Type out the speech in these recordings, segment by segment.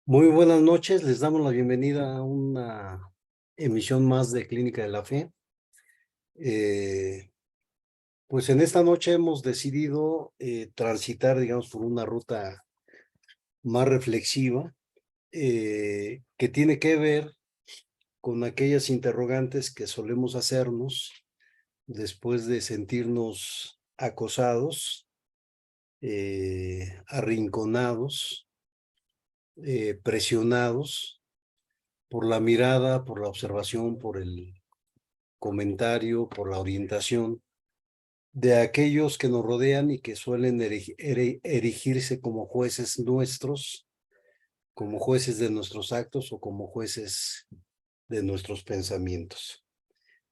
Muy buenas noches, les damos la bienvenida a una emisión más de Clínica de la Fe. Eh, pues en esta noche hemos decidido transitar, digamos, por una ruta más reflexiva que tiene que ver con aquellas interrogantes que solemos hacernos después de sentirnos acosados, arrinconados, presionados por la mirada, por la observación, por el comentario, por la orientación de aquellos que nos rodean y que suelen erigirse como jueces nuestros, como jueces de nuestros actos o como jueces de nuestros pensamientos.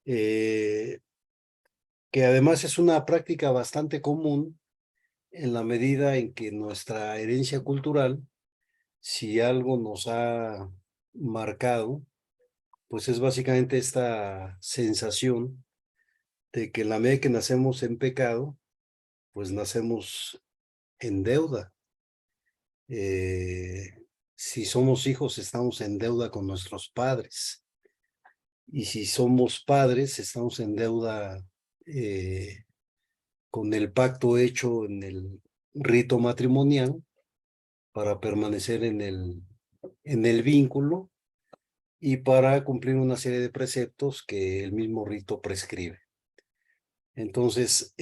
Eh, que además es una práctica bastante común en la medida en que nuestra herencia cultural, si algo nos ha marcado, pues es básicamente esta sensación de que en la medida que nacemos en pecado, pues nacemos en deuda. Eh, si somos hijos, estamos en deuda con nuestros padres. Y si somos padres, estamos en deuda con el pacto hecho en el rito matrimonial para permanecer en el vínculo y para cumplir una serie de preceptos que el mismo rito prescribe. Entonces,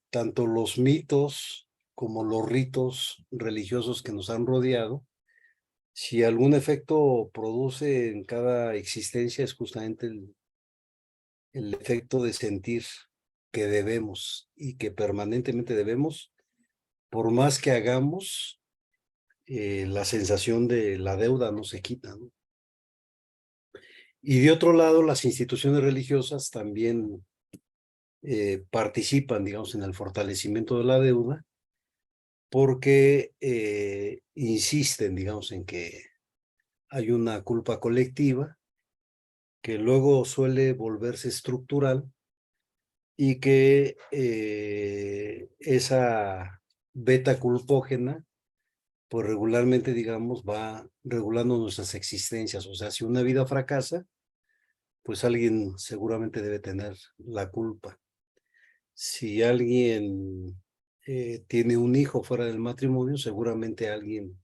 tanto los mitos como los ritos religiosos que nos han rodeado, si algún efecto produce en cada existencia es justamente el efecto de sentir que debemos y que permanentemente debemos, por más que hagamos, la sensación de la deuda no se quita, ¿no? Y de otro lado, las instituciones religiosas también participan, digamos, en el fortalecimiento de la deuda porque insisten, digamos, en que hay una culpa colectiva que luego suele volverse estructural y que esa beta culpógena, pues regularmente, digamos, va regulando nuestras existencias. O sea, si una vida fracasa, pues alguien seguramente debe tener la culpa. Si alguien tiene un hijo fuera del matrimonio, seguramente alguien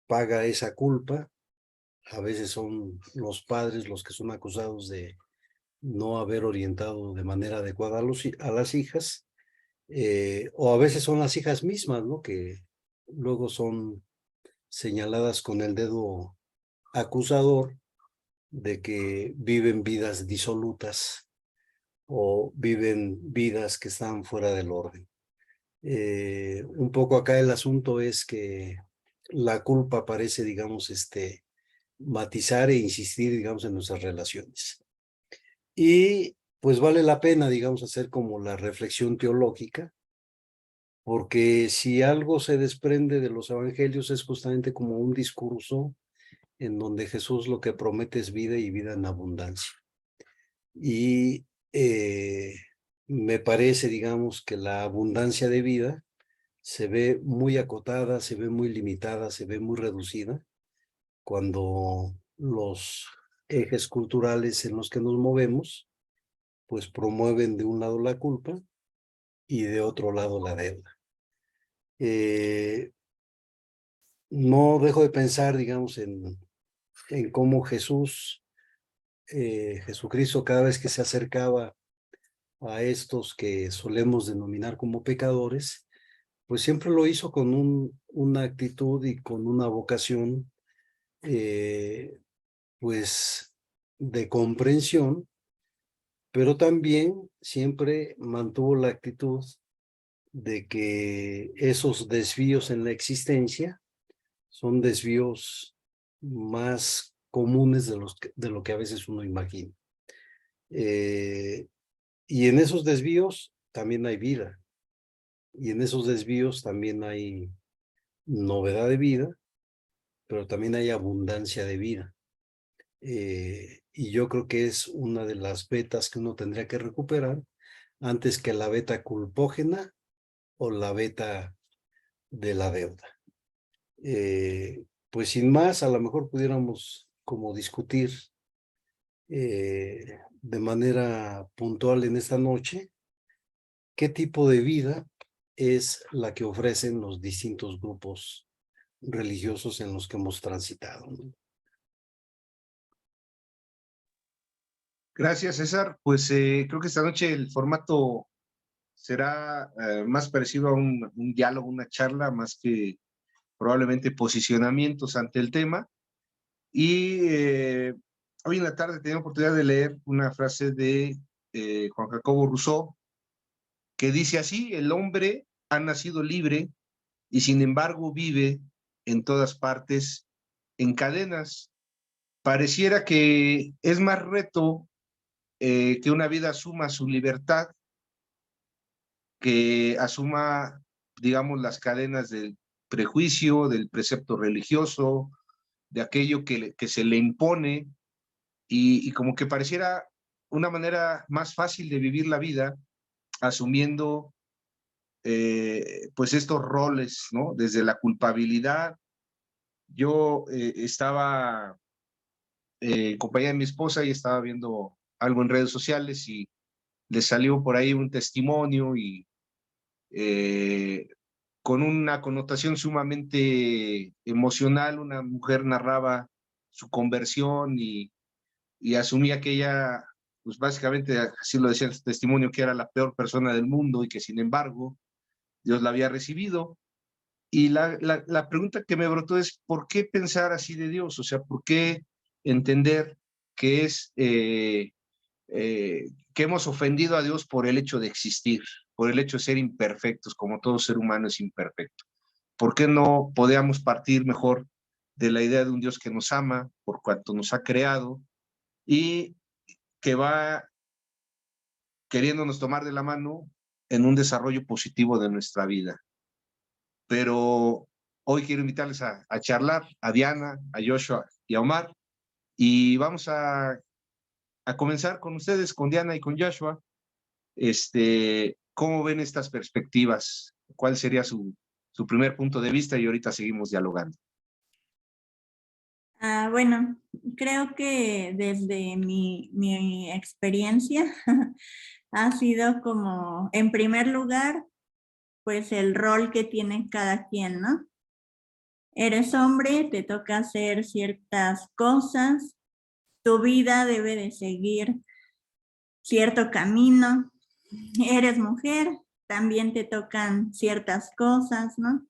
paga esa culpa. A veces son los padres los que son acusados de no haber orientado de manera adecuada a las hijas, o a veces son las hijas mismas, ¿no? Que luego son señaladas con el dedo acusador de que viven vidas disolutas o viven vidas que están fuera del orden. Un poco acá el asunto es que la culpa parece, digamos, matizar e insistir, digamos, en nuestras relaciones. Y pues vale la pena, digamos, hacer como la reflexión teológica, porque si algo se desprende de los evangelios es justamente como un discurso en donde Jesús lo que promete es vida y vida en abundancia. Y me parece, digamos, que la abundancia de vida se ve muy acotada, se ve muy limitada, se ve muy reducida cuando los ejes culturales en los que nos movemos, pues promueven de un lado la culpa y de otro lado la deuda. Eh, no dejo de pensar, digamos, en cómo Jesucristo, cada vez que se acercaba a estos que solemos denominar como pecadores, pues siempre lo hizo con una actitud y con una vocación, eh, pues, de comprensión, pero también siempre mantuvo la actitud de que esos desvíos en la existencia son desvíos más comunes de lo que a veces uno imagina. Eh, y en esos desvíos también hay vida, y en esos desvíos también hay novedad de vida, pero también hay abundancia de vida. Y yo creo que es una de las vetas que uno tendría que recuperar antes que la beta culpógena o la beta de la deuda. pues sin más, a lo mejor pudiéramos como discutir de manera puntual en esta noche qué tipo de vida es la que ofrecen los distintos grupos religiosos en los que hemos transitado, ¿no? Gracias, César. Pues creo que esta noche el formato será más parecido a un diálogo, una charla, más que probablemente posicionamientos ante el tema. Y hoy en la tarde tenía la oportunidad de leer una frase de Juan Jacobo Rousseau, que dice así: el hombre ha nacido libre y sin embargo vive en todas partes en cadenas. Pareciera que es más reto que una vida asuma su libertad, que asuma, digamos, las cadenas del prejuicio, del precepto religioso, de aquello que se le impone, y como que pareciera una manera más fácil de vivir la vida, asumiendo pues estos roles, ¿no? Desde la culpabilidad. Yo estaba en compañía de mi esposa y estaba viendo algo en redes sociales y le salió por ahí un testimonio y eh, con una connotación sumamente emocional. Una mujer narraba su conversión y asumía que ella, pues básicamente así lo decía el testimonio, que era la peor persona del mundo y que sin embargo Dios la había recibido. Y la pregunta que me brotó es: ¿por qué pensar así de Dios? O sea, ¿por qué entender que es que hemos ofendido a Dios por el hecho de existir, por el hecho de ser imperfectos, como todo ser humano es imperfecto? ¿Por qué no podíamos partir mejor de la idea de un Dios que nos ama por cuanto nos ha creado y que va queriéndonos tomar de la mano en un desarrollo positivo de nuestra vida? Pero hoy quiero invitarles a charlar a Diana, a Joshua y a Omar, y vamos a comenzar con ustedes, con Diana y con Joshua. ¿Cómo ven estas perspectivas? ¿Cuál sería su primer punto de vista? Y ahorita seguimos dialogando. Bueno, creo que desde mi experiencia ha sido como, en primer lugar, pues el rol que tiene cada quien, ¿no? Eres hombre, te toca hacer ciertas cosas, tu vida debe de seguir cierto camino. Eres mujer, también te tocan ciertas cosas, ¿no?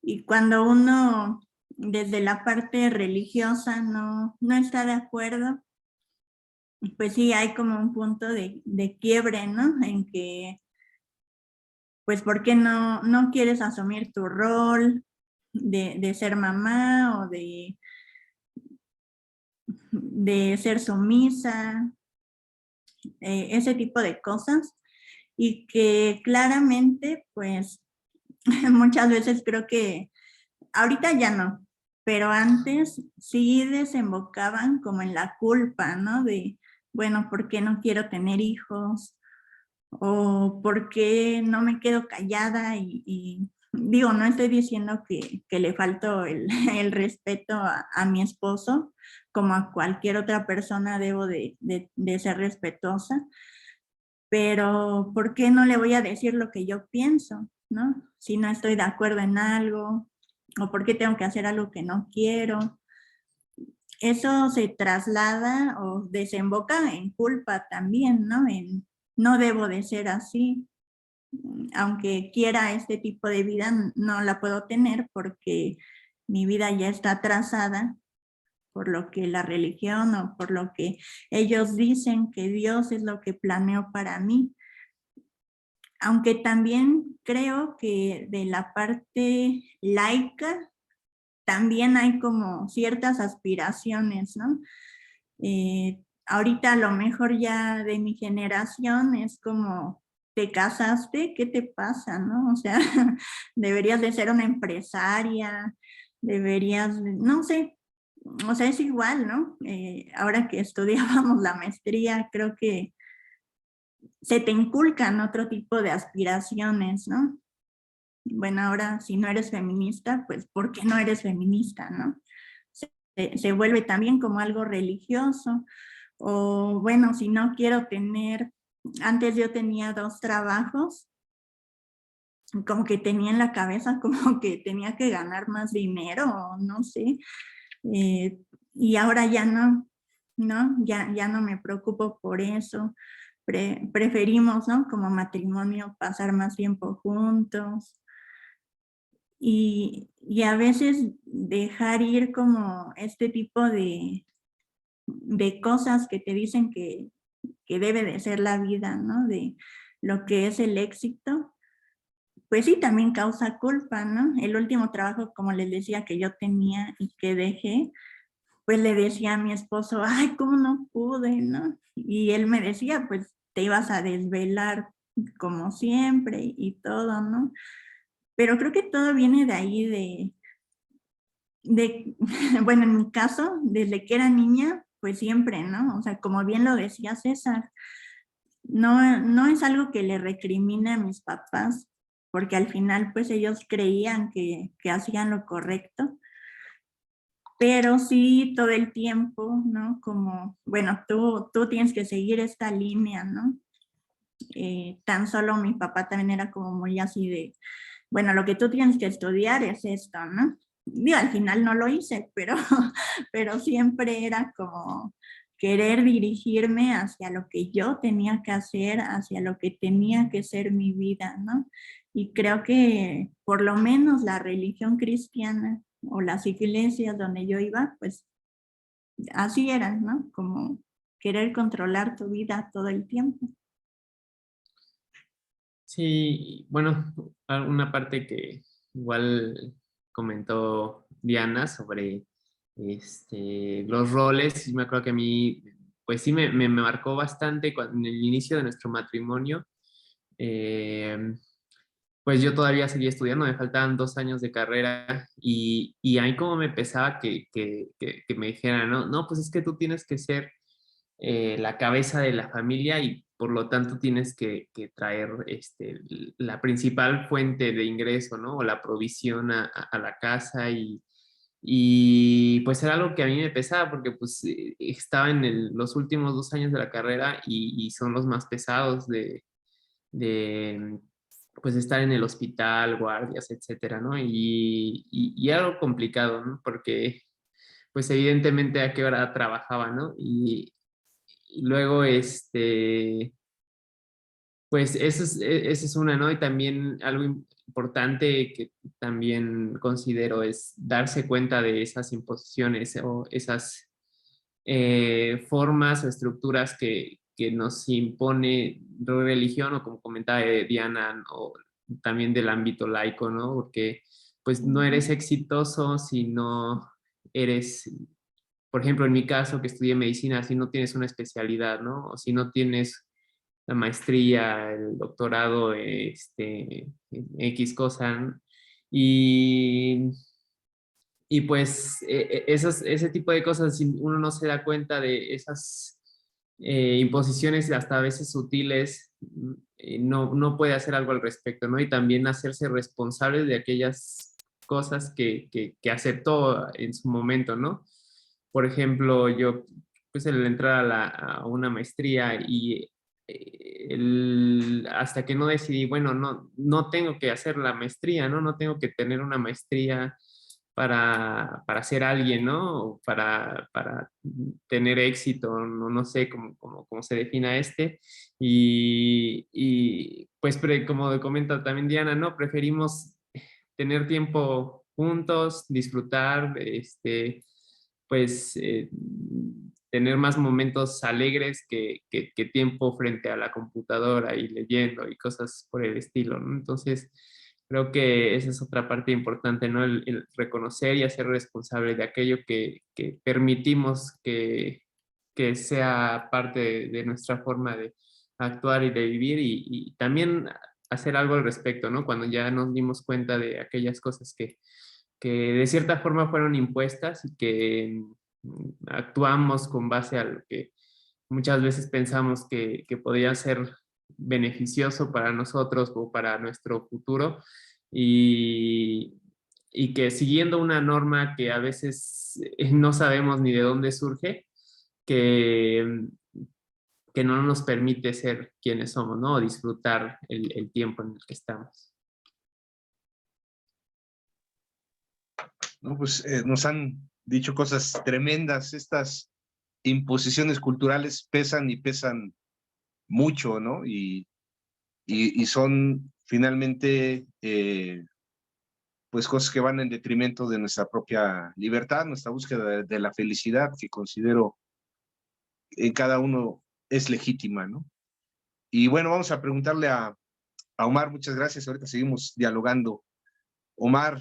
Y cuando uno desde la parte religiosa no está de acuerdo, pues sí hay como un punto de quiebre, ¿no? En que, pues, ¿por qué no quieres asumir tu rol de ser mamá o de ser sumisa? Ese tipo de cosas. Y que claramente, pues, muchas veces creo que ahorita ya no, pero antes sí desembocaban como en la culpa, ¿no? De, bueno, ¿por qué no quiero tener hijos? O ¿por qué no me quedo callada? Y digo, no estoy diciendo que le falto el respeto a mi esposo, como a cualquier otra persona debo de ser respetuosa, pero ¿por qué no le voy a decir lo que yo pienso, ¿no? Si no estoy de acuerdo en algo, o por qué tengo que hacer algo que no quiero. Eso se traslada o desemboca en culpa también, ¿no? En no debo de ser así. Aunque quiera este tipo de vida, no la puedo tener porque mi vida ya está trazada por lo que la religión o por lo que ellos dicen que Dios es lo que planeó para mí. Aunque también creo que de la parte laica también hay como ciertas aspiraciones, ¿no? Ahorita a lo mejor ya de mi generación es como, ¿te casaste? ¿Qué te pasa, no? O sea, deberías de ser una empresaria, deberías, no sé, o sea, es igual, ¿no? Ahora que estudiábamos la maestría, creo que se te inculcan otro tipo de aspiraciones, ¿no? bueno, ahora si no eres feminista, pues ¿por qué no eres feminista, no? Se vuelve también como algo religioso. O bueno, si no quiero tener, antes yo tenía 2 trabajos, como que tenía en la cabeza como que tenía que ganar más dinero, o no sé, y ahora ya no, ¿no? Ya no me preocupo por eso. Preferimos, ¿no? Como matrimonio pasar más tiempo juntos y a veces dejar ir como este tipo de cosas que te dicen que debe de ser la vida, ¿no? De lo que es el éxito, pues sí, también causa culpa, ¿no? El último trabajo, como les decía, que yo tenía y que dejé, pues le decía a mi esposo, ay, ¿cómo no pude, no? Y él me decía, pues te ibas a desvelar como siempre y todo, ¿no? Pero creo que todo viene de ahí, bueno, en mi caso, desde que era niña, pues siempre, ¿no? O sea, como bien lo decía César, no es algo que le recrimine a mis papás, porque al final, pues ellos creían que hacían lo correcto, pero sí todo el tiempo, ¿no? Como, bueno, tú tienes que seguir esta línea, ¿no? Tan solo mi papá también era como muy así de, bueno, lo que tú tienes que estudiar es esto, ¿no? Digo, al final no lo hice, pero siempre era como querer dirigirme hacia lo que yo tenía que hacer, hacia lo que tenía que ser mi vida, ¿no? Y creo que por lo menos la religión cristiana o las iglesias donde yo iba, pues así eran, ¿no? Como querer controlar tu vida todo el tiempo. Sí, bueno, una parte que igual comentó Diana sobre los roles, y me acuerdo que a mí, pues sí me marcó bastante en el inicio de nuestro matrimonio. Pues yo todavía seguía estudiando, me faltaban 2 años de carrera y ahí como me pesaba que me dijeran, no, no, pues es que tú tienes que ser la cabeza de la familia y por lo tanto tienes que traer la principal fuente de ingreso, ¿no? O la provisión a la casa y pues era algo que a mí me pesaba porque pues estaba en los últimos 2 años de la carrera y son los más pesados de pues estar en el hospital, guardias, etcétera, ¿no? Y algo complicado, ¿no? Porque pues evidentemente a qué hora trabajaba, ¿no? Y luego, pues esa es una, ¿no? Y también algo importante que también considero es darse cuenta de esas imposiciones o esas formas o estructuras que nos impone la religión o como comentaba Diana, o también del ámbito laico, ¿no? Porque pues no eres exitoso si no eres, por ejemplo, en mi caso que estudié medicina, si no tienes una especialidad, ¿no? O si no tienes la maestría, el doctorado, en X cosa, ¿no? Y, y pues ese tipo de cosas, si uno no se da cuenta de esas imposiciones hasta a veces sutiles, no puede hacer algo al respecto, ¿no? Y también hacerse responsable de aquellas cosas que aceptó en su momento, ¿no? Por ejemplo, yo, pues el entrar a una maestría y hasta que no decidí, bueno, no tengo que hacer la maestría, ¿no? No tengo que tener una maestría para ser alguien, ¿no? O para tener éxito, no sé cómo se defina y pues como comenta también Diana, ¿no? Preferimos tener tiempo juntos, disfrutar, pues tener más momentos alegres que tiempo frente a la computadora y leyendo y cosas por el estilo, ¿no? Entonces, creo que esa es otra parte importante, ¿no? El reconocer y hacer responsable de aquello que permitimos que sea parte de nuestra forma de actuar y de vivir y también hacer algo al respecto, ¿no? Cuando ya nos dimos cuenta de aquellas cosas que de cierta forma fueron impuestas y que actuamos con base a lo que muchas veces pensamos que podría ser beneficioso para nosotros o para nuestro futuro y que siguiendo una norma que a veces no sabemos ni de dónde surge, que, que no nos permite ser quienes somos, ¿no? O disfrutar el tiempo en el que estamos. No, pues nos han dicho cosas tremendas. Estas imposiciones culturales pesan y pesan mucho, ¿no? Y son finalmente pues cosas que van en detrimento de nuestra propia libertad, nuestra búsqueda de la felicidad, que considero en cada uno es legítima, ¿no? Y bueno, vamos a preguntarle a Omar, muchas gracias, ahorita seguimos dialogando. Omar,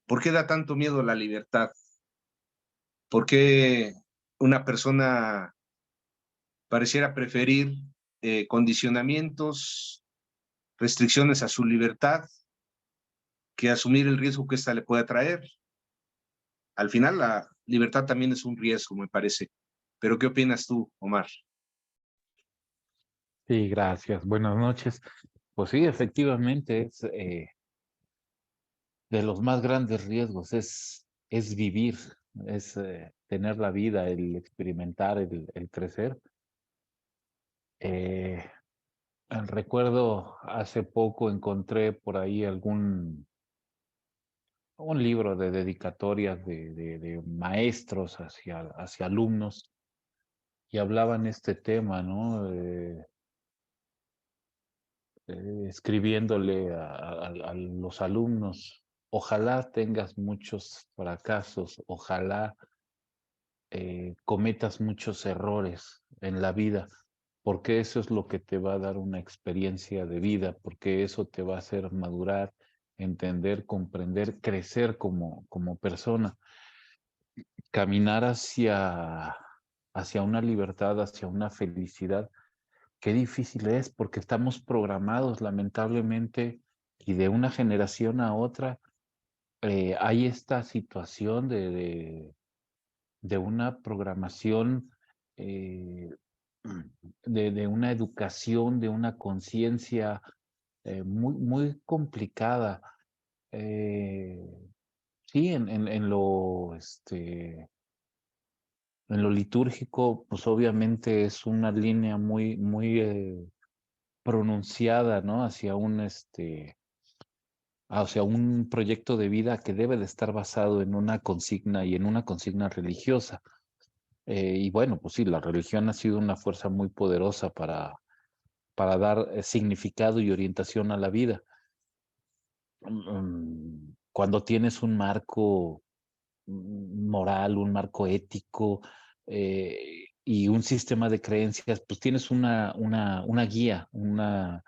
¿por qué da tanto miedo la libertad? ¿Por qué una persona pareciera preferir condicionamientos, restricciones a su libertad, que asumir el riesgo que ésta le pueda traer? Al final, la libertad también es un riesgo, me parece. Pero, ¿qué opinas tú, Omar? Sí, gracias. Buenas noches. Pues sí, efectivamente, es de los más grandes riesgos, es vivir, es tener la vida, el experimentar, el crecer. Recuerdo hace poco encontré por ahí un libro de dedicatorias de maestros hacia alumnos y hablaban este tema, ¿no? Escribiéndole a los alumnos, ojalá tengas muchos fracasos, ojalá cometas muchos errores en la vida, porque eso es lo que te va a dar una experiencia de vida, porque eso te va a hacer madurar, entender, comprender, crecer como persona, caminar hacia una libertad, hacia una felicidad. Qué difícil es porque estamos programados lamentablemente y de una generación a otra hay esta situación de una programación, eh, de una educación, de una conciencia muy complicada. Eh, sí, en lo litúrgico, pues obviamente es una línea muy pronunciada, ¿no? Hacia un proyecto de vida que debe de estar basado en una consigna y en una consigna religiosa. Y bueno, pues sí, la religión ha sido una fuerza muy poderosa para dar significado y orientación a la vida. Cuando tienes un marco moral, un marco ético y un sistema de creencias, pues tienes una guía, una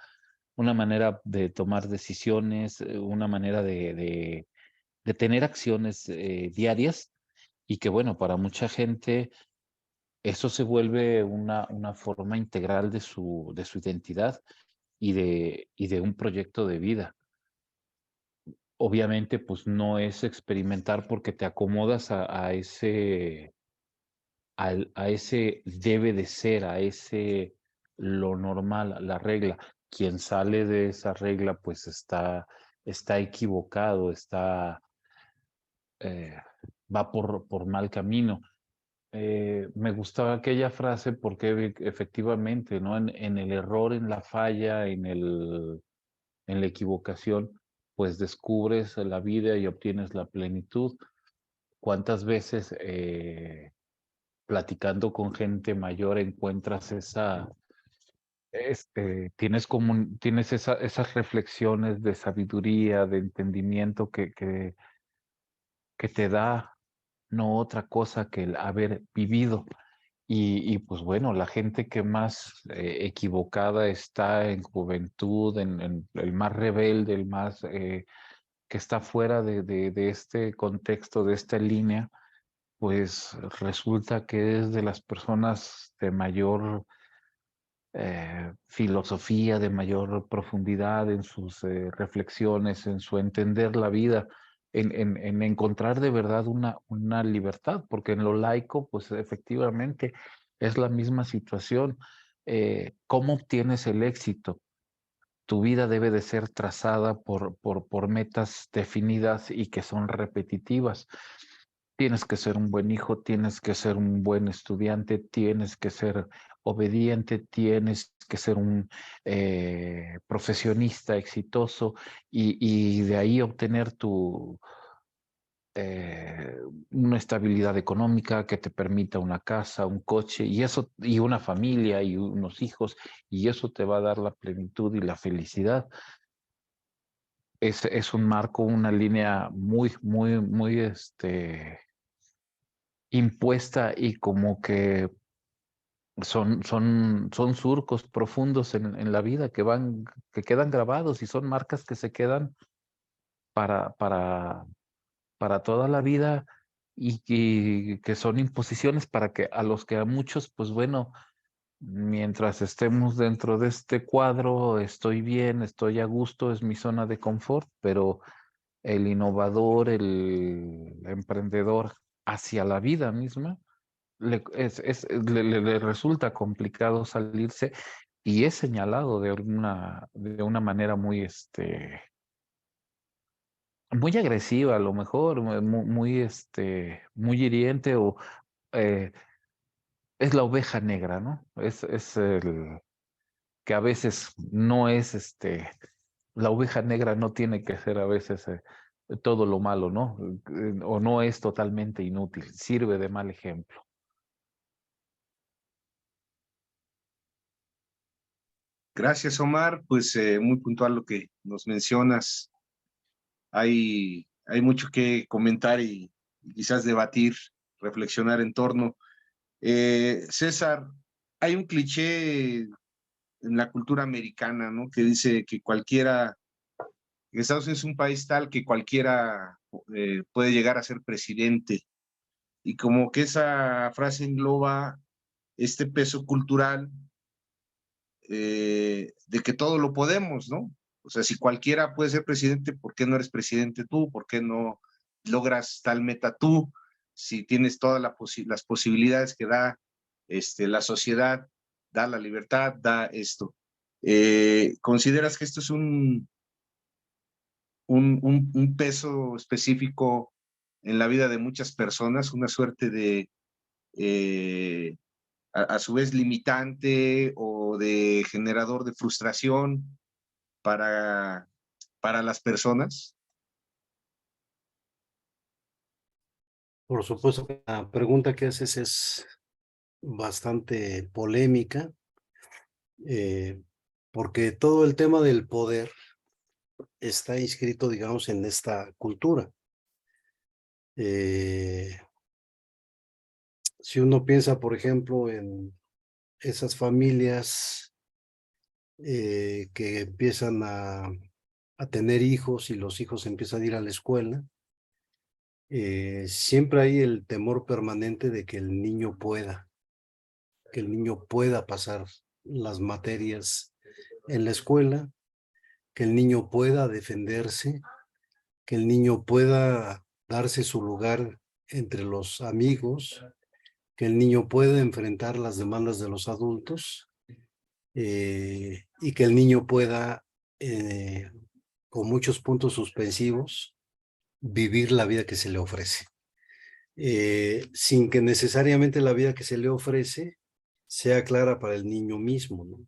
manera de tomar decisiones, una manera de tener acciones diarias y que bueno, para mucha gente eso se vuelve una forma integral de su identidad y de un proyecto de vida. Obviamente, pues no es experimentar porque te acomodas a ese debe de ser, a ese lo normal, la regla. Quien sale de esa regla, pues está equivocado, eh, va por mal camino. Me gustaba aquella frase porque efectivamente, ¿no? En el error, en la falla, en la equivocación, pues descubres la vida y obtienes la plenitud. ¿Cuántas veces platicando con gente mayor encuentras tienes esas reflexiones de sabiduría, de entendimiento que te da no otra cosa que el haber vivido? Y pues bueno, la gente que más equivocada está en juventud, en el más rebelde, el más que está fuera de este contexto, de esta línea, pues resulta que es de las personas de mayor filosofía, de mayor profundidad en sus reflexiones, en su entender la vida, en encontrar de verdad una libertad, porque en lo laico, pues efectivamente es la misma situación. ¿Cómo obtienes el éxito? tu vida debe de ser trazada por metas definidas y que son repetitivas. Tienes que ser un buen hijo, tienes que ser un buen estudiante, tienes que ser obediente, tienes que ser un profesionista exitoso y de ahí obtener una estabilidad económica que te permita una casa, un coche y eso, y una familia y unos hijos, y eso te va a dar la plenitud y la felicidad. Es un marco, una línea muy impuesta y como que son surcos profundos en la vida que quedan grabados y son marcas que se quedan para, para, para toda la vida y que son imposiciones para que a los que a muchos, pues bueno, mientras estemos dentro de este cuadro, estoy bien, estoy a gusto, es mi zona de confort, pero el innovador, el emprendedor hacia la vida misma, le resulta complicado salirse y es señalado de una manera muy agresiva, a lo mejor, muy hiriente o eh, es la oveja negra, ¿no? Es el que a veces no es la oveja negra no tiene que ser a veces todo lo malo, ¿no? O no es totalmente inútil, sirve de mal ejemplo. Gracias, Omar. Pues muy puntual lo que nos mencionas. Hay mucho que comentar y quizás debatir, reflexionar en torno. César, hay un cliché en la cultura americana, ¿no? Que dice que Estados Unidos es un país tal que cualquiera puede llegar a ser presidente. Y como que esa frase engloba este peso cultural de que todo lo podemos, ¿no? O sea, si cualquiera puede ser presidente, ¿por qué no eres presidente tú? ¿Por qué no logras tal meta tú? Si tienes todas las posibilidades que da la sociedad, da la libertad, da esto. ¿Consideras que esto es un peso específico en la vida de muchas personas, una suerte de a su vez limitante o de generador de frustración para, para las personas? Por supuesto que la pregunta que haces es bastante polémica, eh, porque todo el tema del poder está inscrito, digamos, en esta cultura. Si uno piensa, por ejemplo, en esas familias que empiezan a tener hijos y los hijos empiezan a ir a la escuela, siempre hay el temor permanente de que el niño pueda pasar las materias en la escuela, que el niño pueda defenderse, que el niño pueda darse su lugar entre los amigos, que el niño pueda enfrentar las demandas de los adultos y que el niño pueda, con muchos puntos suspensivos, vivir la vida que se le ofrece. Sin que necesariamente la vida que se le ofrece sea clara para el niño mismo, ¿no?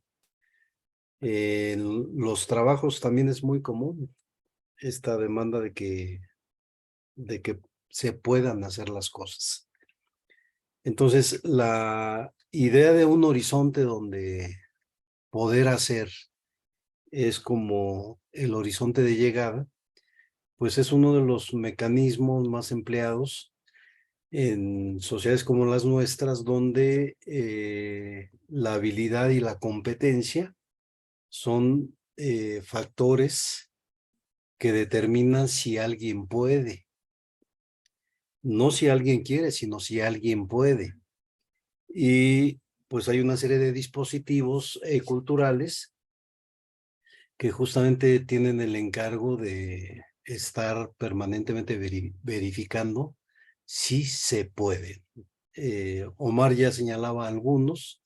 En los trabajos también es muy común esta demanda de que se puedan hacer las cosas. Entonces, la idea de un horizonte donde poder hacer es como el horizonte de llegada, pues es uno de los mecanismos más empleados en sociedades como las nuestras, donde la habilidad y la competencia son factores que determinan si alguien puede. No si alguien quiere, sino si alguien puede. Y pues hay una serie de dispositivos culturales que justamente tienen el encargo de estar permanentemente verificando si se puede. Omar ya señalaba algunos.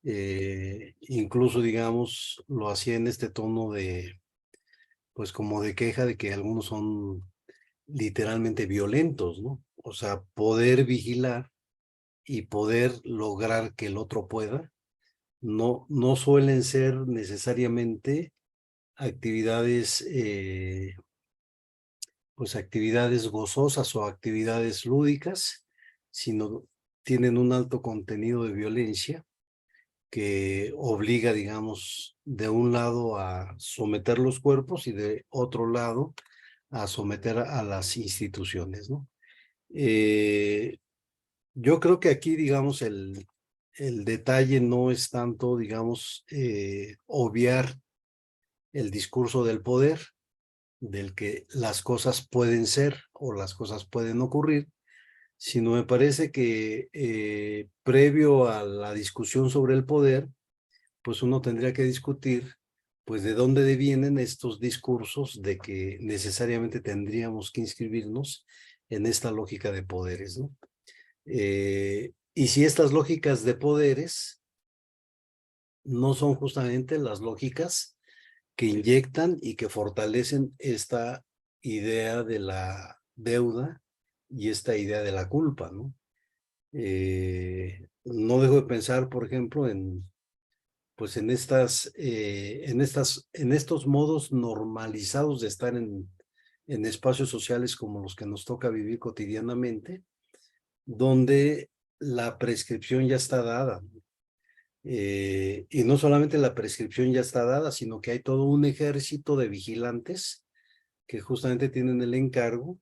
Incluso, digamos, lo hacía en este tono de, pues como de queja de que algunos son literalmente violentos, ¿no? O sea, poder vigilar y poder lograr que el otro pueda, no suelen ser necesariamente actividades, pues actividades gozosas o actividades lúdicas, sino tienen un alto contenido de violencia que obliga, digamos, de un lado a someter los cuerpos y de otro lado a someter a las instituciones, ¿no? Yo creo que aquí, digamos, el detalle no es tanto, digamos, obviar el discurso del poder, del que las cosas pueden ser o las cosas pueden ocurrir, sino me parece que previo a la discusión sobre el poder, pues uno tendría que discutir, pues de dónde devienen estos discursos de que necesariamente tendríamos que inscribirnos en esta lógica de poderes, ¿no? Y si estas lógicas de poderes no son justamente las lógicas que inyectan y que fortalecen esta idea de la deuda y esta idea de la culpa, ¿no? No dejo de pensar, por ejemplo, pues en estos modos normalizados de estar en espacios sociales como los que nos toca vivir cotidianamente, donde la prescripción ya está dada. Y no solamente la prescripción ya está dada, sino que hay todo un ejército de vigilantes que justamente tienen el encargo,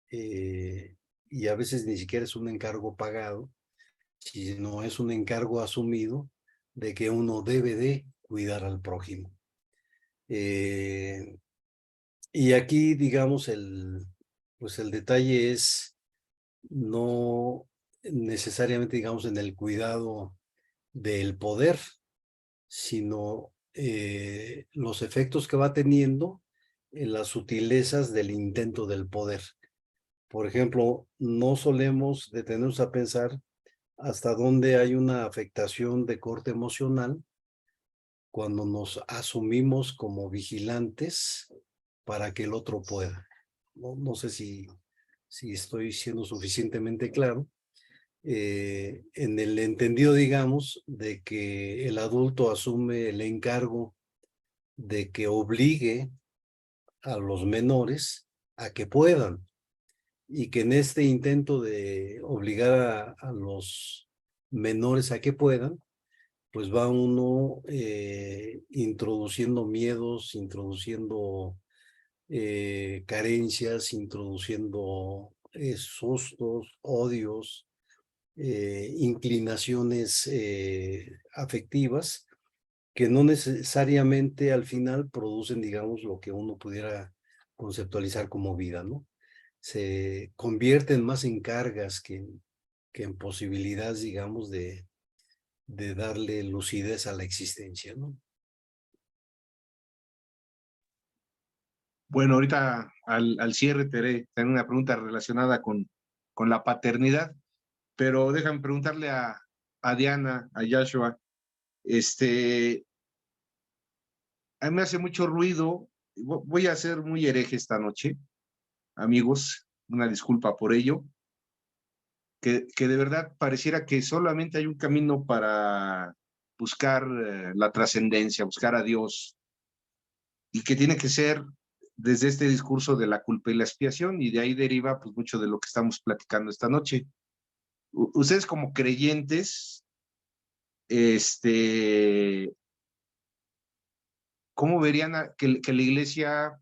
y a veces ni siquiera es un encargo pagado, sino es un encargo asumido de que uno debe de cuidar al prójimo. Y aquí, digamos, pues el detalle es no necesariamente, digamos, en el cuidado del poder, sino los efectos que va teniendo en las sutilezas del intento del poder. Por ejemplo, no solemos detenernos a pensar hasta dónde hay una afectación de corte emocional cuando nos asumimos como vigilantes para que el otro pueda. No sé si estoy siendo suficientemente claro. En el entendido, digamos, de que el adulto asume el encargo de que obligue a los menores a que puedan, y que en este intento de obligar a los menores a que puedan, pues va uno introduciendo miedos, introduciendo carencias, introduciendo sustos, odios, inclinaciones afectivas que no necesariamente al final producen, digamos, lo que uno pudiera conceptualizar como vida, ¿no? Se convierten más en cargas que en posibilidades, digamos, de darle lucidez a la existencia, ¿no? Bueno, ahorita al cierre te haré tener una pregunta relacionada con la paternidad, pero déjame preguntarle a Diana, a Joshua, a mí me hace mucho ruido, voy a ser muy hereje esta noche, amigos, una disculpa por ello, que de verdad pareciera que solamente hay un camino para buscar la trascendencia, buscar a Dios, y que tiene que ser desde este discurso de la culpa y la expiación, y de ahí deriva pues mucho de lo que estamos platicando esta noche. Ustedes como creyentes, ¿cómo verían que la iglesia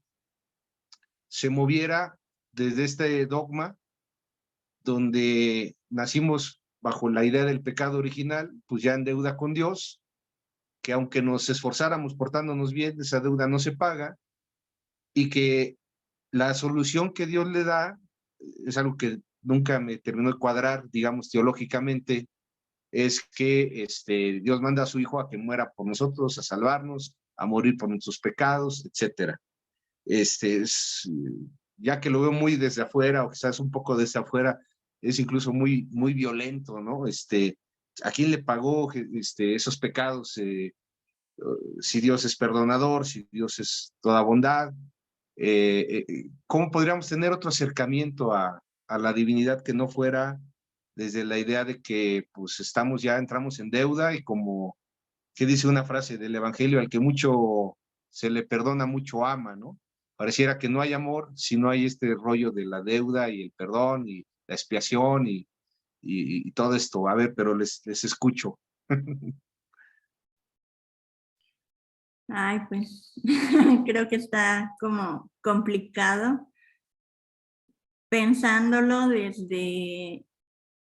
se moviera desde este dogma donde nacimos bajo la idea del pecado original, pues ya en deuda con Dios, que aunque nos esforzáramos portándonos bien, esa deuda no se paga, y que la solución que Dios le da es algo que nunca me terminó de cuadrar, digamos, teológicamente, es que Dios manda a su Hijo a que muera por nosotros, a salvarnos, a morir por nuestros pecados, etcétera. Ya que lo veo muy desde afuera, o quizás un poco desde afuera, es incluso muy, muy violento, ¿no? ¿A quién le pagó esos pecados? Si Dios es perdonador, si Dios es toda bondad. ¿Cómo podríamos tener otro acercamiento a la divinidad que no fuera desde la idea de que pues entramos en deuda y como, ¿qué dice una frase del Evangelio? Al que mucho se le perdona, mucho ama, ¿no? Pareciera que no hay amor si no hay este rollo de la deuda y el perdón y la expiación y todo esto. A ver, pero les escucho. Ay, pues creo que está como complicado pensándolo desde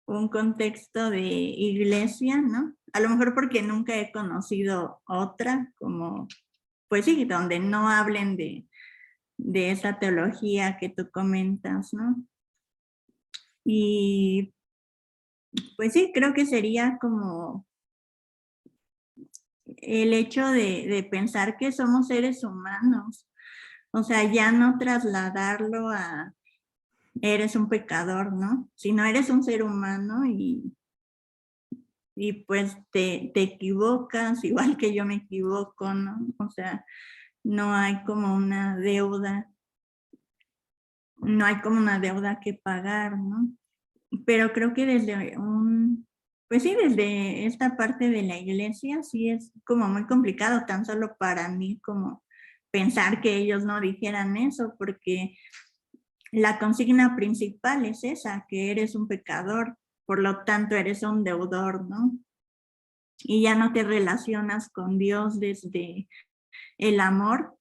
un contexto de iglesia, ¿no? A lo mejor porque nunca he conocido otra, como, pues sí, donde no hablen de esa teología que tú comentas, ¿no? Y pues sí, creo que sería como el hecho de pensar que somos seres humanos, o sea, ya no trasladarlo a eres un pecador, ¿no? Sino eres un ser humano y pues te equivocas, igual que yo me equivoco, ¿no? O sea, no hay como una deuda, no hay como una deuda que pagar, ¿no? Pero creo que desde pues sí, desde esta parte de la iglesia sí es como muy complicado, tan solo para mí como pensar que ellos no dijeran eso, porque la consigna principal es esa, que eres un pecador, por lo tanto eres un deudor, ¿no? Y ya no te relacionas con Dios desde el amor,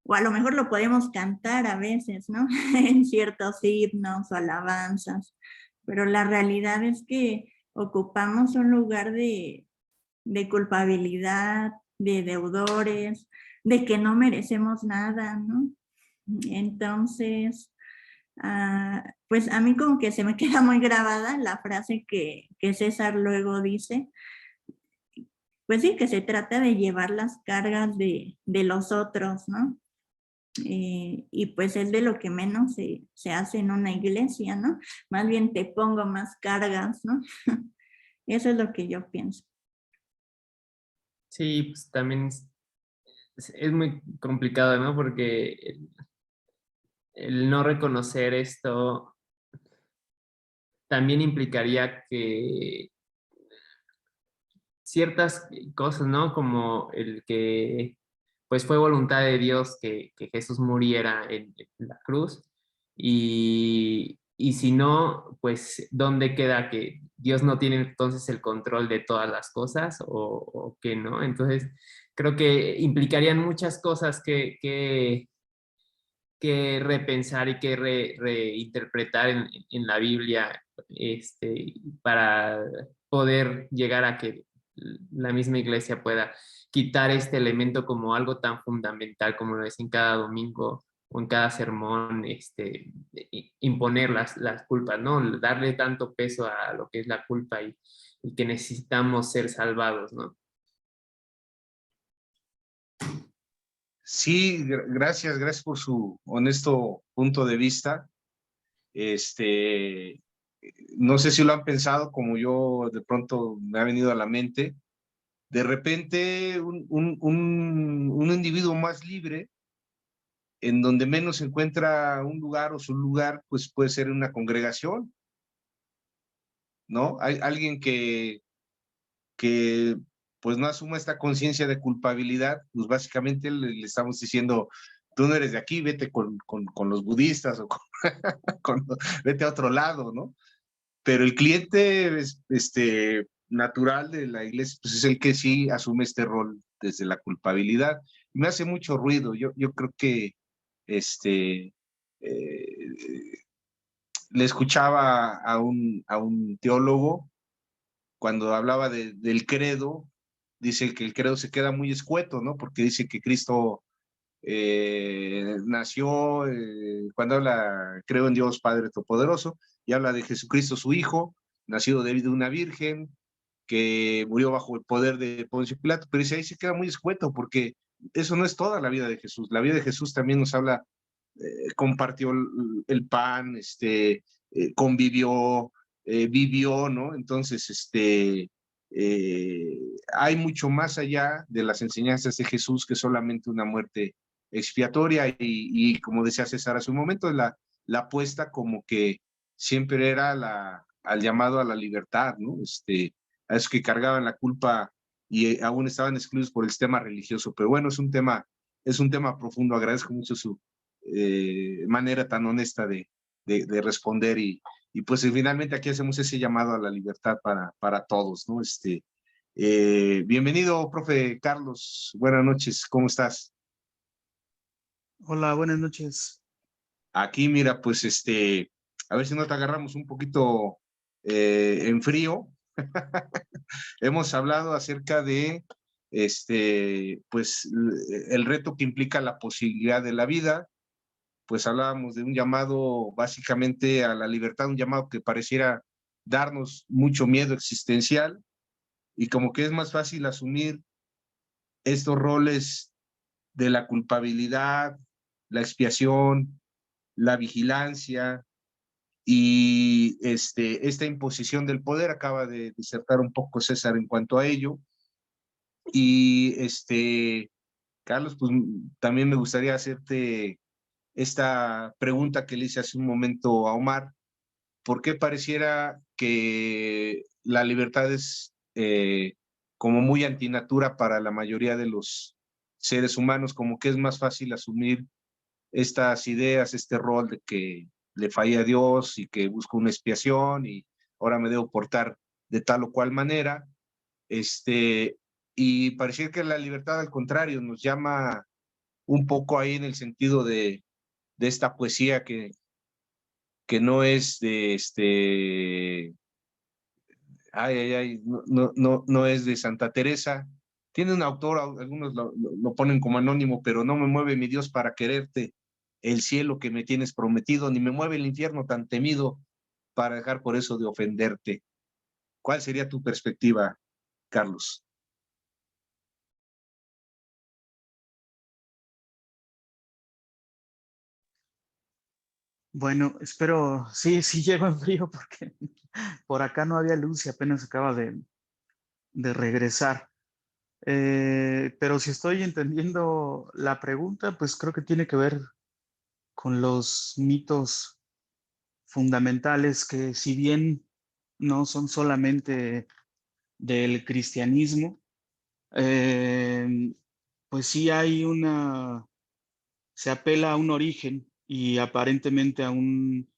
o a lo mejor lo podemos cantar a veces, ¿no? En ciertos himnos o alabanzas, pero la realidad es que ocupamos un lugar de culpabilidad, de deudores, de que no merecemos nada, ¿no? Entonces, pues a mí como que se me queda muy grabada la frase que César luego dice, pues sí, que se trata de llevar las cargas de los otros, ¿no? Y pues es de lo que menos se hace en una iglesia, ¿no? Más bien te pongo más cargas, ¿no? Eso es lo que yo pienso. Sí, pues también es muy complicado, ¿no? Porque el no reconocer esto también implicaría que ciertas cosas, ¿no? Como el que pues fue voluntad de Dios que Jesús muriera en la cruz y si no, pues ¿dónde queda que Dios no tiene entonces el control de todas las cosas o que no? Entonces creo que implicarían muchas cosas que repensar y que reinterpretar en la Biblia para poder llegar a que la misma iglesia pueda quitar este elemento como algo tan fundamental como lo es en cada domingo o en cada sermón, imponer las culpas, ¿no? Darle tanto peso a lo que es la culpa y que necesitamos ser salvados, ¿no? Sí, gracias por su honesto punto de vista. No sé si lo han pensado como yo de pronto me ha venido a la mente. De repente, un individuo más libre, en donde menos encuentra un lugar o su lugar, pues puede ser una congregación, ¿no? Hay alguien que pues no asuma esta conciencia de culpabilidad, pues básicamente le estamos diciendo, tú no eres de aquí, vete con los budistas o vete a otro lado, ¿no? Pero el cliente natural de la iglesia pues es el que sí asume este rol desde la culpabilidad. Me hace mucho ruido. Yo creo que le escuchaba a un teólogo cuando hablaba del credo, dice que el credo se queda muy escueto, ¿no? Porque dice que Cristo nació, cuando habla, creo en Dios Padre Todopoderoso, y habla de Jesucristo su Hijo, nacido de una virgen, que murió bajo el poder de Poncio Pilato, pero dice, ahí se queda muy escueto, porque eso no es toda la vida de Jesús. La vida de Jesús también nos habla, compartió el pan, convivió, vivió, ¿no? Entonces, hay mucho más allá de las enseñanzas de Jesús que solamente una muerte expiatoria y como decía César hace un momento, la apuesta como que siempre era al llamado a la libertad, ¿no? A esos que cargaban la culpa y aún estaban excluidos por el sistema religioso. Pero bueno, es un tema profundo. Agradezco mucho su manera tan honesta de responder y pues finalmente aquí hacemos ese llamado a la libertad para todos, ¿no? Bienvenido, profe Carlos. Buenas noches, ¿cómo estás? Hola, buenas noches. Aquí, mira, pues a ver si no te agarramos un poquito en frío. Hemos hablado acerca de pues el reto que implica la posibilidad de la vida. Pues hablábamos de un llamado básicamente a la libertad, un llamado que pareciera darnos mucho miedo existencial y como que es más fácil asumir estos roles de la culpabilidad, la expiación, la vigilancia y esta imposición del poder. Acaba de disertar un poco César en cuanto a ello. Y Carlos, pues también me gustaría hacerte esta pregunta que le hice hace un momento a Omar. ¿Por qué pareciera que la libertad es como muy antinatura para la mayoría de los seres humanos? Como que es más fácil asumir estas ideas, este rol de que le falla a Dios y que busco una expiación y ahora me debo portar de tal o cual manera. Y parecía que la libertad, al contrario, nos llama un poco ahí en el sentido de esta poesía que no es de no es de Santa Teresa. Tiene un autor, algunos lo ponen como anónimo, pero no me mueve mi Dios para quererte el cielo que me tienes prometido, ni me mueve el infierno tan temido para dejar por eso de ofenderte. ¿Cuál sería tu perspectiva, Carlos? Bueno, espero, sí llego en frío porque por acá no había luz y apenas acaba de regresar. Pero si estoy entendiendo la pregunta, pues creo que tiene que ver con los mitos fundamentales que si bien no son solamente del cristianismo, eh, pues sí hay se apela a un origen y aparentemente a un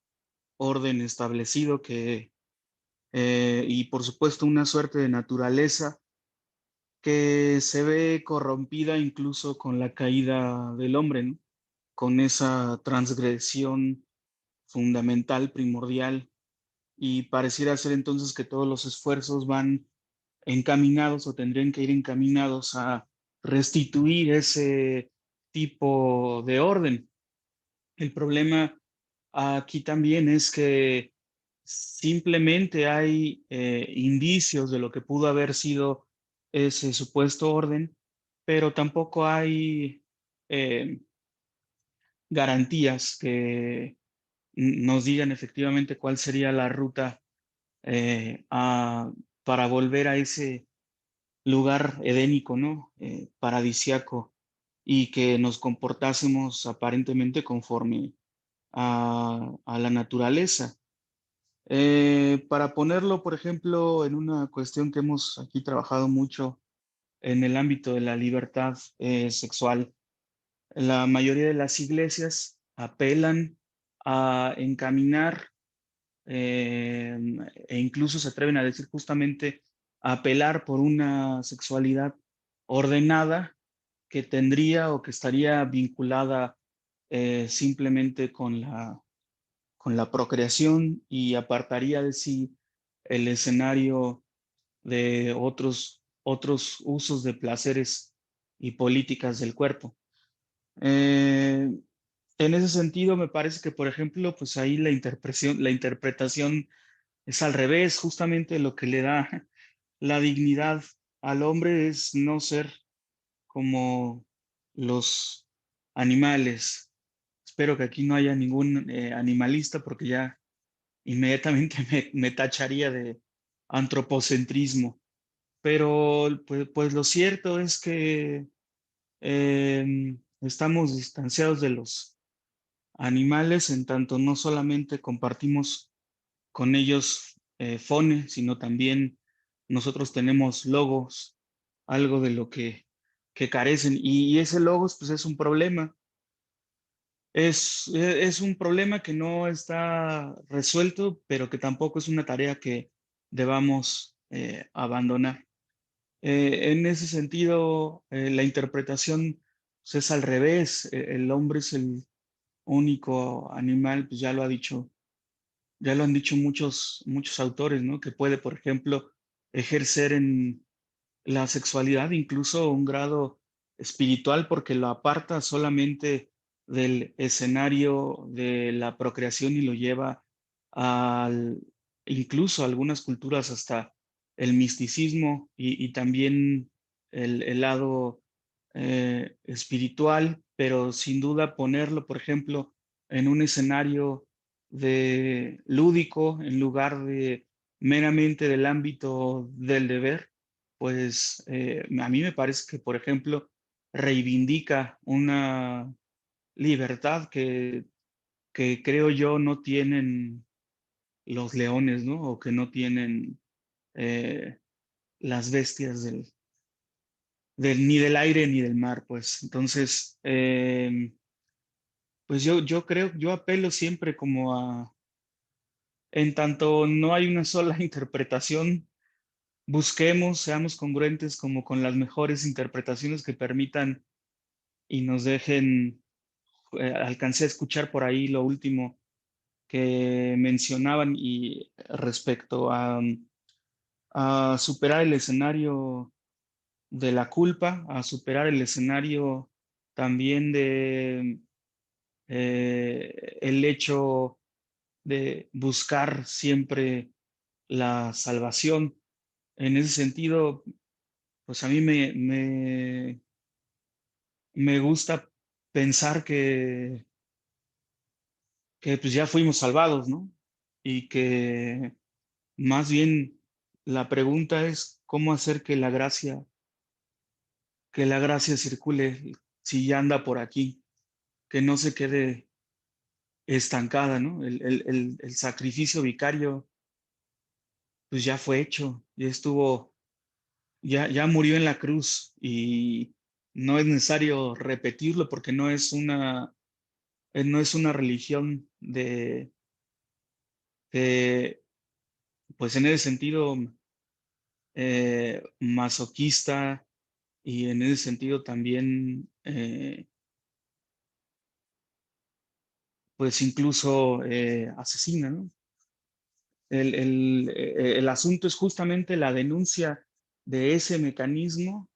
orden establecido y por supuesto una suerte de naturaleza que se ve corrompida incluso con la caída del hombre, ¿no? Con esa transgresión fundamental, primordial, y pareciera ser entonces que todos los esfuerzos van encaminados o tendrían que ir encaminados a restituir ese tipo de orden. El problema aquí también es que simplemente hay indicios de lo que pudo haber sido ese supuesto orden, pero tampoco hay eh, garantías que nos digan efectivamente cuál sería la ruta para volver a ese lugar edénico, ¿no? Paradisiaco, y que nos comportásemos aparentemente conforme a la naturaleza. Para ponerlo, por ejemplo, en una cuestión que hemos aquí trabajado mucho en el ámbito de la libertad sexual, la mayoría de las iglesias apelan a encaminar e incluso se atreven a decir justamente a apelar por una sexualidad ordenada que tendría o que estaría vinculada simplemente con la procreación y apartaría de sí el escenario de otros usos de placeres y políticas del cuerpo. En ese sentido, me parece que, por ejemplo, pues ahí la interpretación es al revés. Justamente lo que le da la dignidad al hombre es no ser como los animales. Espero que aquí no haya ningún animalista porque ya inmediatamente me tacharía de antropocentrismo. pero pues lo cierto es que estamos distanciados de los animales, en tanto no solamente compartimos con ellos fone, sino también nosotros tenemos logos, algo de lo que carecen, y ese logos pues es un problema. Es un problema que no está resuelto, pero que tampoco es una tarea que debamos abandonar. En ese sentido, la interpretación pues, es al revés. El hombre es el único animal, pues ya lo han dicho muchos autores, ¿no? Que puede, por ejemplo, ejercer en la sexualidad incluso un grado espiritual porque lo aparta solamente del escenario de la procreación y lo lleva al, incluso algunas culturas hasta el misticismo y también el lado espiritual, pero sin duda ponerlo, por ejemplo, en un escenario de lúdico en lugar de meramente del ámbito del deber, pues a mí me parece que, por ejemplo, reivindica una libertad que creo yo no tienen los leones, ¿no? O que no tienen eh, las bestias ni del aire ni del mar, pues. Entonces, pues yo creo, yo apelo siempre como en tanto no hay una sola interpretación, busquemos, seamos congruentes como con las mejores interpretaciones que permitan y nos dejen, alcancé a escuchar por ahí lo último que mencionaban y respecto a superar el escenario de la culpa, a superar el escenario también de el hecho de buscar siempre la salvación. En ese sentido, pues a mí me gusta pensar que pues ya fuimos salvados, ¿no? Y que más bien la pregunta es cómo hacer que la gracia circule si ya anda por aquí, que no se quede estancada, ¿no? El sacrificio vicario pues ya fue hecho, ya estuvo, ya murió en la cruz y no es necesario repetirlo porque no es una religión de, pues en ese sentido, masoquista y en ese sentido también, pues incluso asesina, ¿no? El asunto es justamente la denuncia de ese mecanismo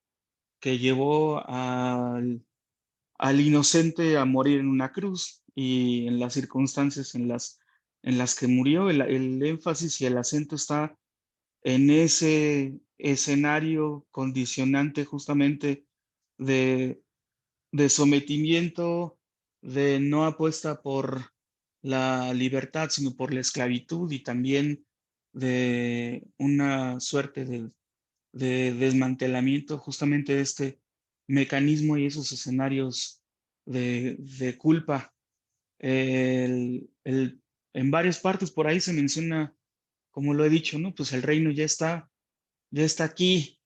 que llevó al inocente a morir en una cruz y en las circunstancias en las que murió, el énfasis y el acento está en ese escenario condicionante justamente de, de sometimiento, de no apuesta por la libertad, sino por la esclavitud y también de una suerte de desmantelamiento justamente de este mecanismo y esos escenarios de culpa. En varias partes por ahí se menciona, como lo he dicho, ¿no? Pues el reino ya está aquí,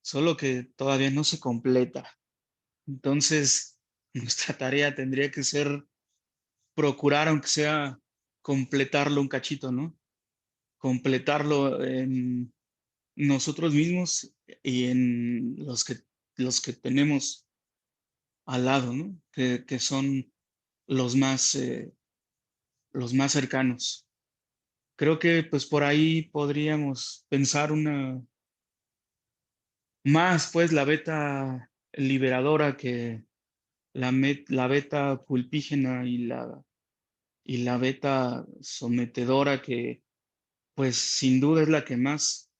solo que todavía no se completa. Entonces, nuestra tarea tendría que ser procurar, aunque sea completarlo un cachito, ¿no? Completarlo en nosotros mismos y en los que tenemos al lado, ¿no? Que son los más cercanos. Creo que pues por ahí podríamos pensar más pues la beta liberadora que la beta culpígena y la beta sometedora que pues sin duda es la que más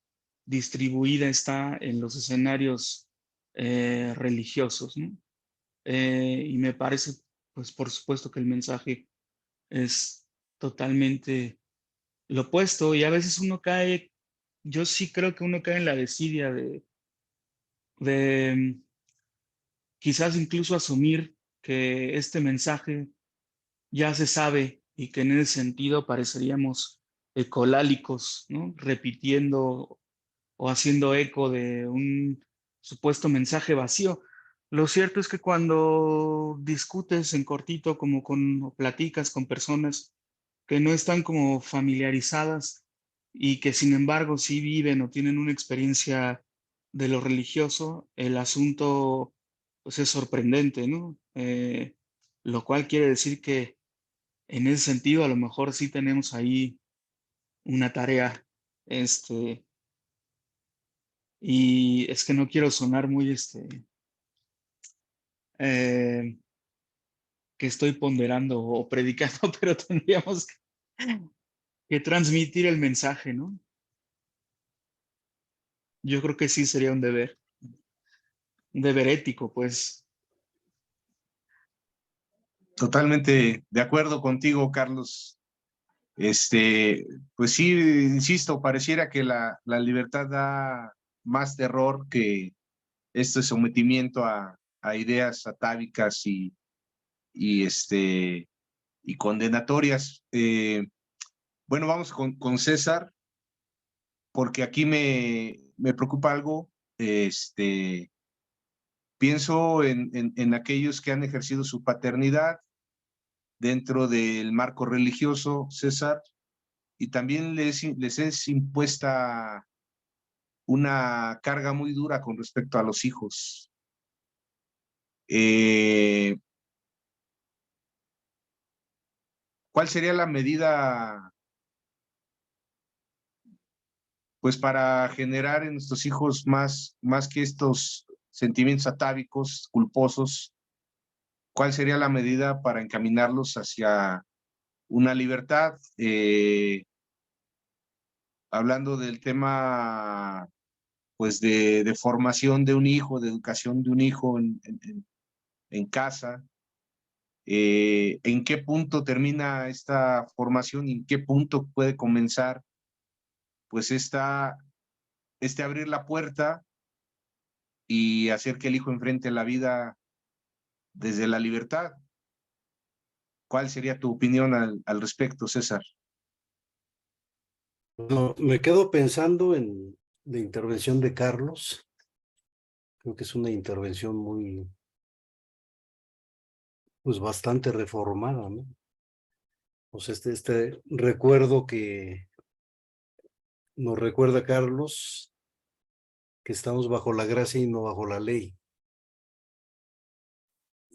distribuida está en los escenarios religiosos, ¿no? Y me parece, pues por supuesto que el mensaje es totalmente lo opuesto y a veces uno cae yo sí creo que uno cae en la desidia de quizás incluso asumir que este mensaje ya se sabe y que en ese sentido pareceríamos ecolálicos, ¿no? Repitiendo o haciendo eco de un supuesto mensaje vacío. Lo cierto es que cuando discutes en cortito, como o platicas con personas que no están como familiarizadas y que sin embargo sí viven o tienen una experiencia de lo religioso, el asunto pues es sorprendente, ¿no? Lo cual quiere decir que en ese sentido a lo mejor sí tenemos ahí una tarea, este, y es que no quiero sonar muy, eh, que estoy ponderando o predicando, pero tendríamos que transmitir el mensaje, ¿no? Yo creo que sí sería un deber ético, pues. Totalmente de acuerdo contigo, Carlos. Pues sí, insisto, pareciera que la libertad da más terror que este sometimiento a ideas atávicas y condenatorias. Bueno, vamos con César, porque aquí me preocupa algo. Pienso en aquellos que han ejercido su paternidad dentro del marco religioso, César, y también les es impuesta una carga muy dura con respecto a los hijos. ¿Cuál sería la medida, pues, para generar en nuestros hijos más que estos sentimientos atávicos, culposos? ¿Cuál sería la medida para encaminarlos hacia una libertad? Hablando del tema, pues, de formación de un hijo, de educación de un hijo en casa. ¿En qué punto termina esta formación y en qué punto puede comenzar, pues, abrir la puerta y hacer que el hijo enfrente la vida desde la libertad? ¿Cuál sería tu opinión al respecto, César? No, me quedo pensando en la intervención de Carlos. Creo que es una intervención muy, pues bastante reformada, ¿no? O sea, este recuerdo que nos recuerda Carlos, que estamos bajo la gracia y no bajo la ley.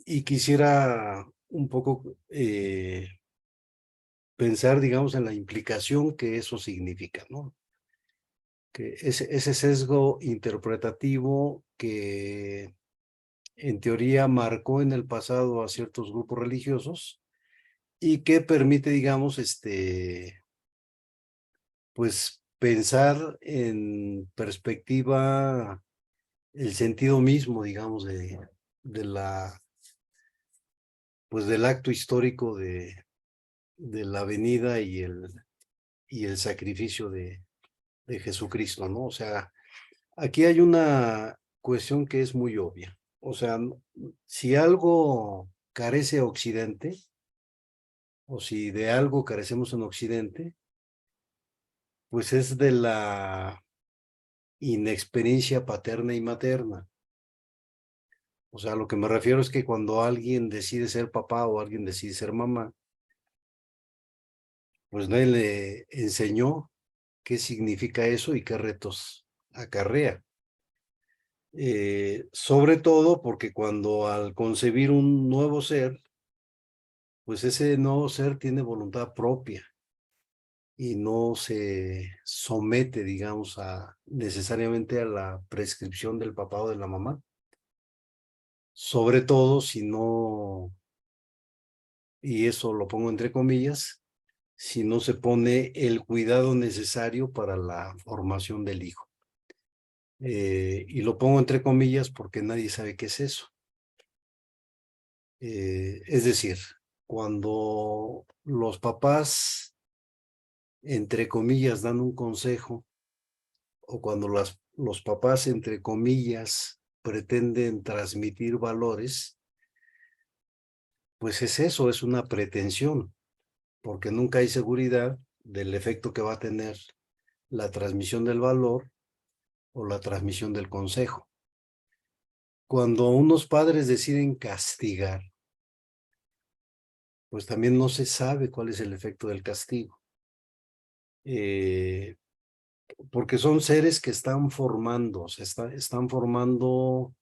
Y quisiera un poco pensar, digamos, en la implicación que eso significa, ¿no? Que ese sesgo interpretativo que en teoría marcó en el pasado a ciertos grupos religiosos y que permite, digamos, pues pensar en perspectiva el sentido mismo, digamos, de pues del acto histórico de la venida y el sacrificio de Jesucristo, ¿no? O sea, aquí hay una cuestión que es muy obvia. O sea, si algo carece Occidente, o si de algo carecemos en Occidente, pues es de la inexperiencia paterna y materna. O sea, lo que me refiero es que cuando alguien decide ser papá o alguien decide ser mamá, pues nadie le enseñó qué significa eso y qué retos acarrea. Sobre todo porque cuando al concebir un nuevo ser, pues ese nuevo ser tiene voluntad propia y no se somete, digamos, necesariamente a la prescripción del papá o de la mamá. Sobre todo si no, y eso lo pongo entre comillas, si no se pone el cuidado necesario para la formación del hijo. Y lo pongo entre comillas porque nadie sabe qué es eso. Es decir, cuando los papás, entre comillas, dan un consejo o cuando los papás, entre comillas, pretenden transmitir valores, pues es eso, es una pretensión, porque nunca hay seguridad del efecto que va a tener la transmisión del valor o la transmisión del consejo. Cuando unos padres deciden castigar, pues también no se sabe cuál es el efecto del castigo. Porque son seres que están formando, están formando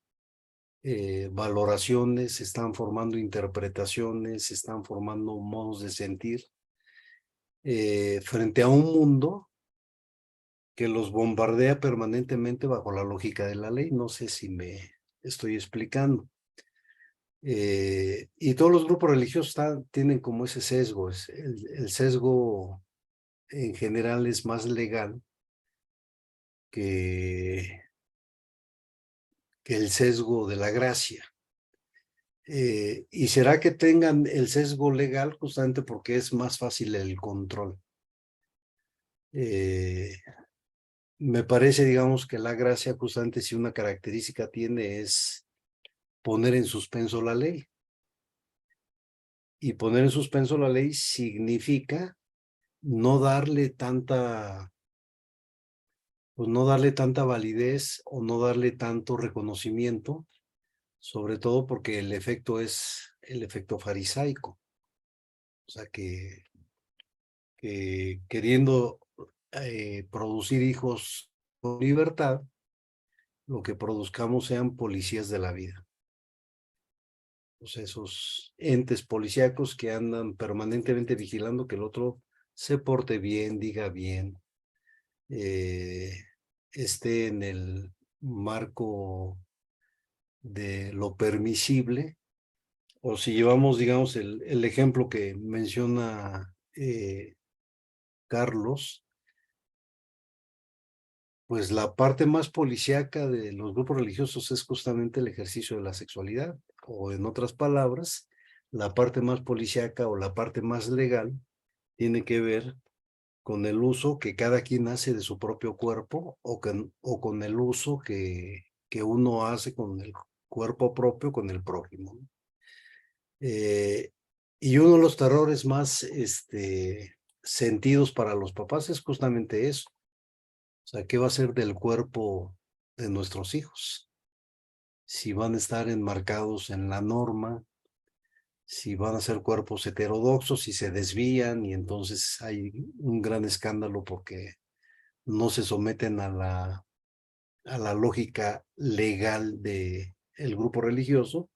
valoraciones, están formando interpretaciones, están formando modos de sentir frente a un mundo que los bombardea permanentemente bajo la lógica de la ley. No sé si me estoy explicando. Y todos los grupos religiosos tienen como ese sesgo. El sesgo en general es más legal que el sesgo de la gracia. Y será que tengan el sesgo legal justamente porque es más fácil el control. Me parece, digamos, que la gracia justamente, si una característica tiene, es poner en suspenso la ley. Y poner en suspenso la ley significa no darle tanta, pues no darle tanta validez o no darle tanto reconocimiento, sobre todo porque el efecto es el efecto farisaico. O sea que queriendo producir hijos con libertad, lo que produzcamos sean policías de la vida. O sea, esos entes policíacos que andan permanentemente vigilando que el otro se porte bien, diga bien, esté en el marco de lo permisible. O si llevamos, digamos, el ejemplo que menciona Carlos, pues la parte más policíaca de los grupos religiosos es justamente el ejercicio de la sexualidad, o en otras palabras, la parte más policíaca o la parte más legal tiene que ver con el uso que cada quien hace de su propio cuerpo o con el uso que uno hace con el cuerpo propio, con el prójimo. Y uno de los terrores más sentidos para los papás es justamente eso. O sea, ¿qué va a ser del cuerpo de nuestros hijos? Si van a estar enmarcados en la norma, si van a ser cuerpos heterodoxos, si se desvían y entonces hay un gran escándalo porque no se someten a la lógica legal del grupo religioso.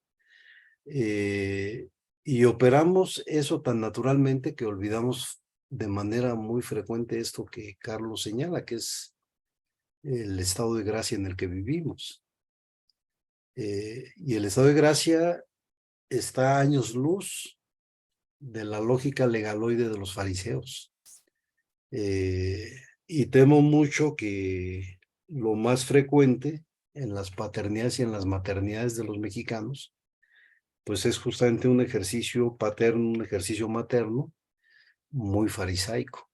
Y operamos eso tan naturalmente que olvidamos de manera muy frecuente esto que Carlos señala, que es el estado de gracia en el que vivimos. Y el estado de gracia está a años luz de la lógica legaloide de los fariseos. Y temo mucho que lo más frecuente en las paternidades y en las maternidades de los mexicanos, pues es justamente un ejercicio paterno, un ejercicio materno muy farisaico.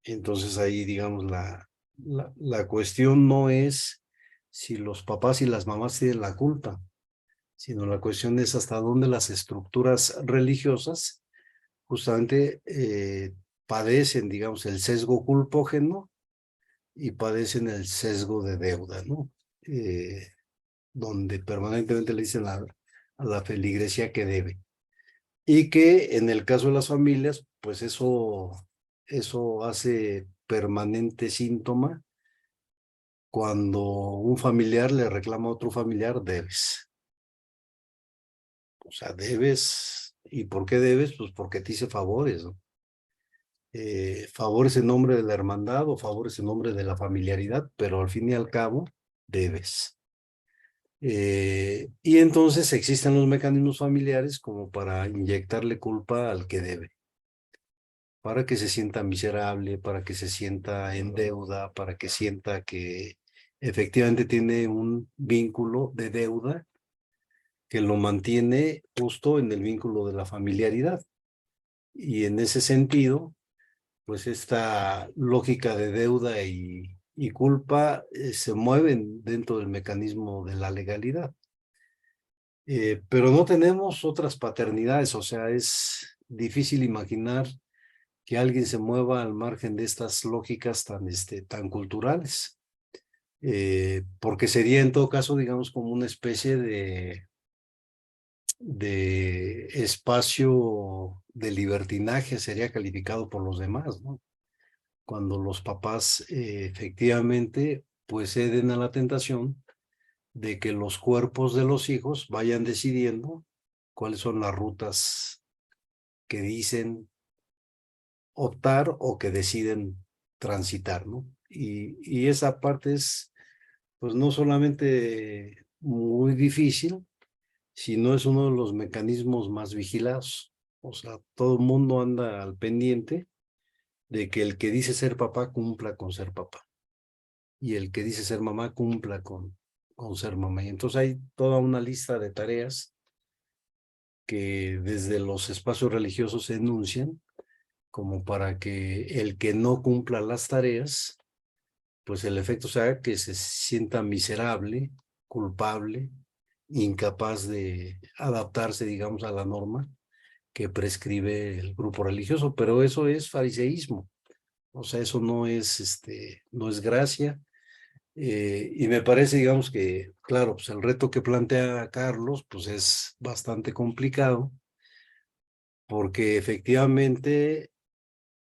Entonces ahí, digamos, la cuestión no es si los papás y las mamás tienen la culpa, sino la cuestión es hasta dónde las estructuras religiosas justamente padecen, digamos, el sesgo culpógeno y padecen el sesgo de deuda, ¿no? Donde permanentemente le dicen a la feligresía que debe. Y que en el caso de las familias, pues eso hace permanente síntoma cuando un familiar le reclama a otro familiar, debes. O sea, debes. ¿Y por qué debes? Pues porque te hice favores, ¿no? Favores en nombre de la hermandad o favores en nombre de la familiaridad, pero al fin y al cabo, debes. Y entonces existen los mecanismos familiares como para inyectarle culpa al que debe, para que se sienta miserable, para que se sienta en deuda, para que sienta que efectivamente tiene un vínculo de deuda que lo mantiene justo en el vínculo de la familiaridad. Y en ese sentido, pues esta lógica de deuda y y culpa se mueven dentro del mecanismo de la legalidad. Pero no tenemos otras paternidades, o sea, es difícil imaginar que alguien se mueva al margen de estas lógicas tan culturales, porque sería en todo caso, digamos, como una especie de espacio de libertinaje, sería calificado por los demás, ¿no? Cuando los papás efectivamente pues ceden a la tentación de que los cuerpos de los hijos vayan decidiendo cuáles son las rutas que dicen optar o que deciden transitar, ¿no? Y esa parte es, pues no solamente muy difícil, sino es uno de los mecanismos más vigilados. O sea, todo el mundo anda al pendiente de que el que dice ser papá cumpla con ser papá. Y el que dice ser mamá cumpla con ser mamá. Y entonces hay toda una lista de tareas que desde los espacios religiosos se enuncian como para que el que no cumpla las tareas, pues el efecto sea que se sienta miserable, culpable, incapaz de adaptarse, digamos, a la norma que prescribe el grupo religioso. Pero eso es fariseísmo. O sea, eso no es, no es gracia. Y me parece, digamos que, claro, pues el reto que plantea Carlos, pues es bastante complicado, porque efectivamente,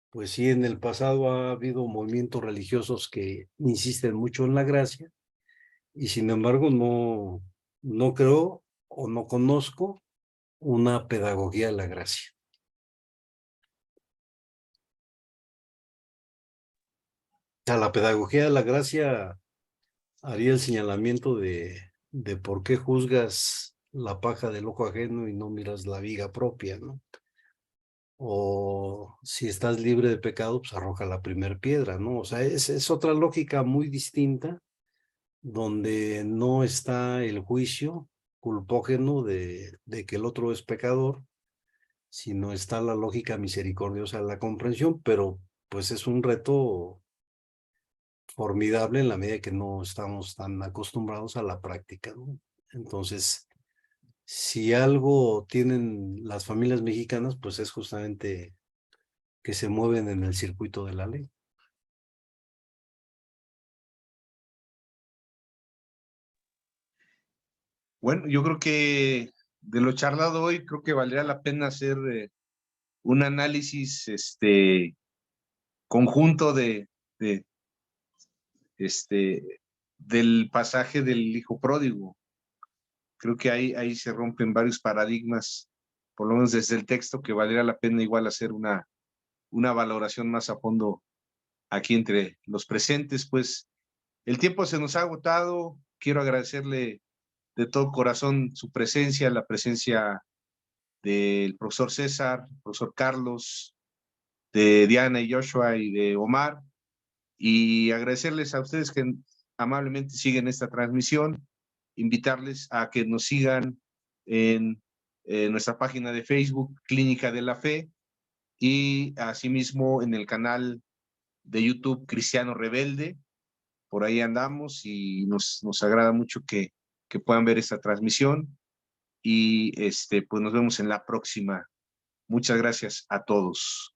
pues sí, en el pasado ha habido movimientos religiosos que insisten mucho en la gracia, y sin embargo no creo o no conozco una pedagogía de la gracia. O sea, la pedagogía de la gracia haría el señalamiento de por qué juzgas la paja del ojo ajeno y no miras la viga propia, ¿no? O si estás libre de pecado, pues arroja la primer piedra, ¿no? O sea, es otra lógica muy distinta, donde no está el juicio culpógeno de que el otro es pecador, sino está la lógica misericordiosa, la comprensión, pero pues es un reto formidable en la medida que no estamos tan acostumbrados a la práctica, ¿no? Entonces, si algo tienen las familias mexicanas, pues es justamente que se mueven en el circuito de la ley. Bueno, yo creo que de lo charlado hoy, creo que valdría la pena hacer un análisis conjunto de del pasaje del hijo pródigo. Creo que ahí se rompen varios paradigmas, por lo menos desde el texto, que valdría la pena igual hacer una valoración más a fondo aquí entre los presentes. Pues el tiempo se nos ha agotado. Quiero agradecerle de todo corazón su presencia, la presencia del profesor César, profesor Carlos, de Diana y Joshua y de Omar, y agradecerles a ustedes que amablemente siguen esta transmisión, invitarles a que nos sigan en nuestra página de Facebook, Clínica de la Fe, y asimismo en el canal de YouTube Cristiano Rebelde. Por ahí andamos y nos agrada mucho que puedan ver esta transmisión, y pues nos vemos en la próxima. Muchas gracias a todos.